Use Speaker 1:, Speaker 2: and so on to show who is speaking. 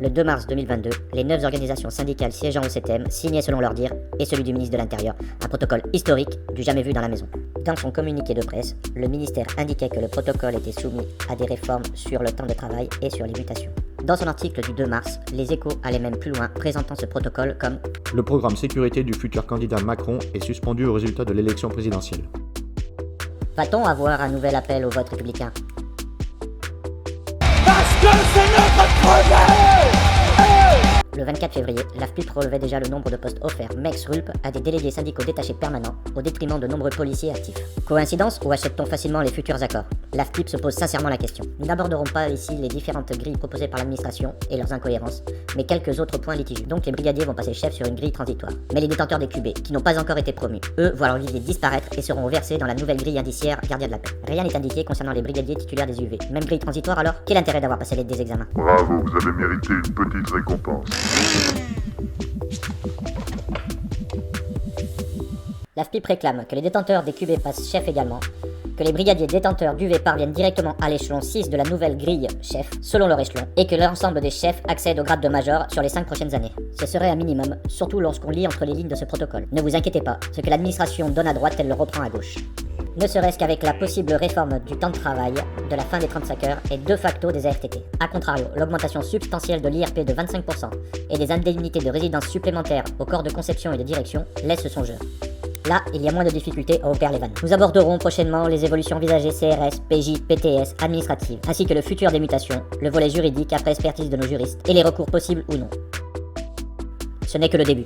Speaker 1: Le 2 mars 2022, les 9 organisations syndicales siégeant au CTM signaient selon leur dire, et celui du ministre de l'Intérieur, un protocole historique du jamais vu dans la maison. Dans son communiqué de presse, le ministère indiquait que le protocole était soumis à des réformes sur le temps de travail et sur les mutations. Dans son article du 2 mars, Les Échos allaient même plus loin, présentant ce protocole comme «
Speaker 2: Le programme sécurité du futur candidat Macron est suspendu au résultat de l'élection présidentielle. »
Speaker 1: Va-t-on avoir un nouvel appel au vote républicain ?
Speaker 3: Parce que c'est notre projet!
Speaker 1: Le 24 février, l'AFPUP relevait déjà le nombre de postes offerts Mex-Rulp à des délégués syndicaux détachés permanents au détriment de nombreux policiers actifs. Coïncidence ou achète-t-on facilement les futurs accords ? L'AFPUP se pose sincèrement la question. Nous n'aborderons pas ici les différentes grilles proposées par l'administration et leurs incohérences, mais quelques autres points litigieux. Donc les brigadiers vont passer chef sur une grille transitoire. Mais les détenteurs des QB, qui n'ont pas encore été promus, eux voient leur grille disparaître et seront versés dans la nouvelle grille indiciaire gardien de la paix. Rien n'est indiqué concernant les brigadiers titulaires des UV. Même grille transitoire alors ? Quel intérêt d'avoir passé des examens ?
Speaker 4: Bravo, vous avez mérité une petite récompense.
Speaker 1: L'AFPUP réclame que les détenteurs des QB passent chef également, que les brigadiers détenteurs d'UV parviennent directement à l'échelon 6 de la nouvelle grille chef, selon leur échelon, et que l'ensemble des chefs accèdent au grade de major sur les 5 prochaines années. Ce serait un minimum, surtout lorsqu'on lit entre les lignes de ce protocole. Ne vous inquiétez pas, ce que l'administration donne à droite, elle le reprend à gauche. Ne serait-ce qu'avec la possible réforme du temps de travail, de la fin des 35 heures et de facto des ARTT. A contrario, l'augmentation substantielle de l'IRP de 25% et des indemnités de résidence supplémentaires au corps de conception et de direction laisse songeur. Là, il y a moins de difficultés à opérer les vannes. Nous aborderons prochainement les évolutions envisagées CRS, PJ, PTS, administratives, ainsi que le futur des mutations, le volet juridique après expertise de nos juristes, et les recours possibles ou non. Ce n'est que le début.